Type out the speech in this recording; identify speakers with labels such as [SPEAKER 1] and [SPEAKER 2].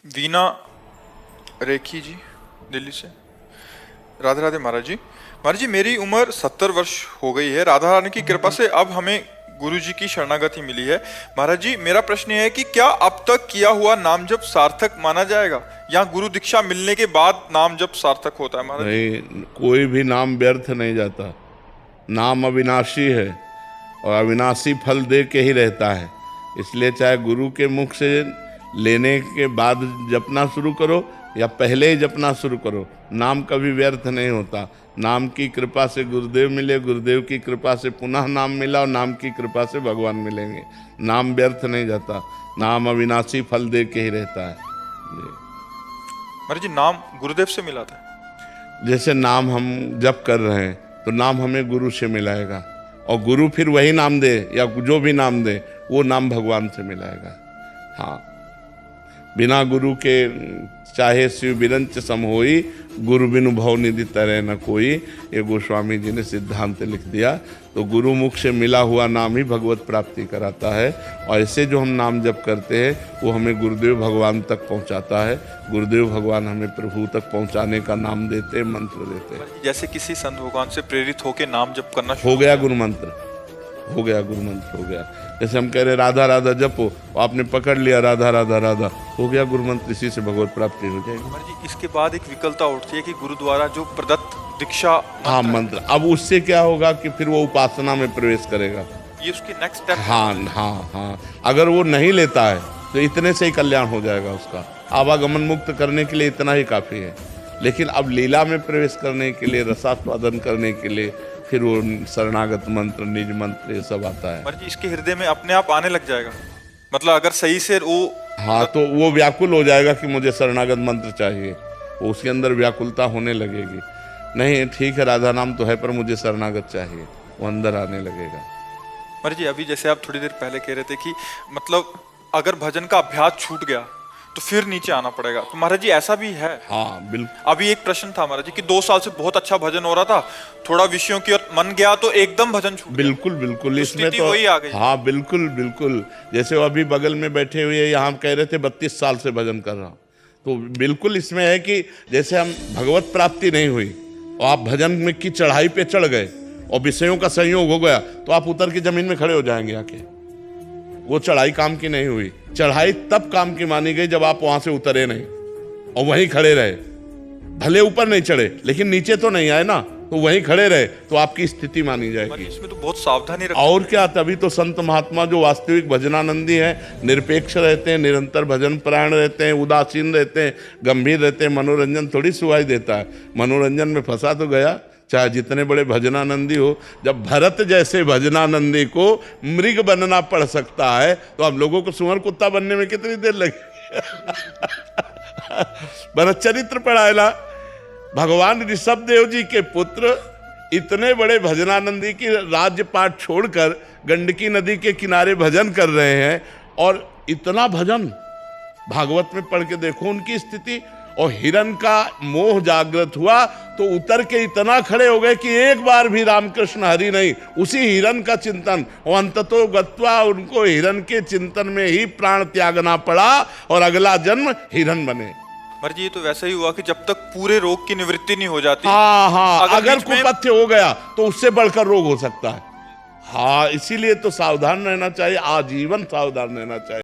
[SPEAKER 1] वीना रेखी जी, दिल्ली से। राधे राधे महाराज जी। महाराज जी, मेरी उम्र 70 वर्ष हो गई है। राधा रानी की कृपा से अब हमें गुरु जी की शरणागति मिली है। महाराज जी, मेरा प्रश्न यह है कि क्या अब तक किया हुआ नाम जप सार्थक माना जाएगा या गुरु दीक्षा मिलने के बाद नाम जप सार्थक होता है? महाराज
[SPEAKER 2] नहीं, कोई भी नाम व्यर्थ नहीं जाता। नाम अविनाशी है और अविनाशी फल दे के ही रहता है। इसलिए चाहे गुरु के मुख से लेने के बाद जपना शुरू करो या पहले ही जपना शुरू करो, नाम कभी व्यर्थ नहीं होता। नाम की कृपा से गुरुदेव मिले, गुरुदेव की कृपा से पुनः नाम मिला और नाम की कृपा से भगवान मिलेंगे। नाम व्यर्थ नहीं जाता, नाम अविनाशी फल दे के ही रहता है।
[SPEAKER 1] महाराज जी, नाम गुरुदेव से मिला था।
[SPEAKER 2] जैसे नाम हम जप कर रहे हैं तो नाम हमें गुरु से मिलाएगा और गुरु फिर वही नाम दे या जो भी नाम दे वो नाम भगवान से मिलाएगा। हाँ, बिना गुरु के चाहे शिव बिरंच सम होई, गुरु बिनु भव निधि तरह न कोई, ये गोस्वामी जी ने सिद्धांत लिख दिया। तो गुरु मुख से मिला हुआ नाम ही भगवत प्राप्ति कराता है और ऐसे जो हम नाम जप करते हैं वो हमें गुरुदेव भगवान तक पहुंचाता है। गुरुदेव भगवान हमें प्रभु तक पहुंचाने का नाम देते हैं, मंत्र देते हैं।
[SPEAKER 1] जैसे किसी संत भगवान से प्रेरित होकर नाम जप करना
[SPEAKER 2] हो गया गुरु मंत्र, हो गया गुरु मंत्र, हो गया। जैसे हम कह रहे राधा राधा जपो, आपने पकड़ लिया राधा राधा राधा, हो गया गुरु मंत्र, इसी से भगवत प्राप्ति हो जाएगी।
[SPEAKER 1] महाराज जी, इसके बाद एक विकलता उठती है कि गुरु द्वारा जो प्रदत्त दीक्षा
[SPEAKER 2] हाँ मंत्र, अब उससे क्या होगा कि फिर वो उपासना में प्रवेश करेगा।
[SPEAKER 1] ये उसकी नेक्स्ट स्टेप।
[SPEAKER 2] हाँ हाँ हाँ, अगर वो नहीं लेता है तो इतने से ही कल्याण हो जाएगा उसका। आवागमन मुक्त करने के लिए इतना ही काफी है, लेकिन अब लीला में प्रवेश करने के लिए, रसास्वादन करने के लिए फिर वो शरणागत मंत्र, निज मंत्र, ये सब आता है।
[SPEAKER 1] महाराज जी, इसके हृदय में अपने आप आने लग जाएगा, मतलब अगर सही से वो।
[SPEAKER 2] हाँ, तो वो व्याकुल हो जाएगा कि मुझे शरणागत मंत्र चाहिए, वो उसके अंदर व्याकुलता होने लगेगी। नहीं ठीक है, राधा नाम तो है पर मुझे शरणागत चाहिए, वो अंदर आने लगेगा।
[SPEAKER 1] महाराज जी, अभी जैसे आप थोड़ी देर पहले कह रहे थे कि मतलब अगर भजन का अभ्यास छूट गया तो फिर नीचे आना पड़ेगा, तो महाराज जी ऐसा भी है?
[SPEAKER 2] हाँ बिल्कुल।
[SPEAKER 1] अभी एक प्रश्न था महाराज जी कि 2 साल से बहुत अच्छा भजन हो रहा था, थोड़ा विषयों की ओर मन गया तो एकदम भजन छूट गया।
[SPEAKER 2] बिल्कुल बिल्कुल, इसमें तो
[SPEAKER 1] वही आ गई।
[SPEAKER 2] हाँ बिल्कुल बिल्कुल, जैसे वो अभी बगल में बैठे हुए यहाँ कह रहे थे 32 साल से भजन कर रहा हूँ, तो बिल्कुल इसमें है कि जैसे हम भगवत प्राप्ति नहीं हुई और आप भजन में की चढ़ाई पे चढ़ गए और विषयों का संयोग हो गया तो आप उतर के जमीन में खड़े हो जाएंगे आके। वो चढ़ाई काम की नहीं हुई। चढ़ाई तब काम की मानी गई जब आप वहां से उतरे नहीं और वहीं खड़े रहे। भले ऊपर नहीं चढ़े लेकिन नीचे तो नहीं आए ना, तो वहीं खड़े रहे तो आपकी स्थिति मानी जाएगी।
[SPEAKER 1] इसमें तो बहुत सावधानी रखनी।
[SPEAKER 2] और क्या, तभी तो संत महात्मा जो वास्तविक भजनानंदी हैं, निरपेक्ष रहते हैं, निरंतर भजन परायण रहते हैं, उदासीन रहते हैं, गंभीर रहते हैं। मनोरंजन थोड़ी सुहाई देता है, मनोरंजन में फंसा तो गया, चाहे जितने बड़े भजनानंदी हो। जब भरत जैसे भजनानंदी को मृग बनना पड़ सकता है तो हम लोगों को सुअर कुत्ता बनने में कितनी देर लगी। भरत चरित्र पढ़ाएला, भगवान ऋषभ देव जी के पुत्र इतने बड़े भजनानंदी की राज्य पाठ छोड़कर गंडकी नदी के किनारे भजन कर रहे हैं और इतना भजन भागवत में पढ़ के देखो उनकी स्थिति। और हिरण का मोह जागृत हुआ तो उतर के इतना खड़े हो गए कि एक बार भी रामकृष्ण हरि नहीं, उसी हिरण का चिंतन। और अंततो गत्वा उनको हिरण के चिंतन में ही प्राण त्यागना पड़ा और अगला जन्म हिरण बने।
[SPEAKER 1] महाराज जी, ये तो वैसा ही हुआ कि जब तक पूरे रोग की निवृत्ति नहीं हो जाती।
[SPEAKER 2] हाँ हाँ, अगर
[SPEAKER 1] कुपथ्य
[SPEAKER 2] कुपथ्य हो गया तो उससे बढ़कर रोग हो सकता है। हाँ, इसीलिए तो सावधान रहना चाहिए, आजीवन सावधान रहना चाहिए।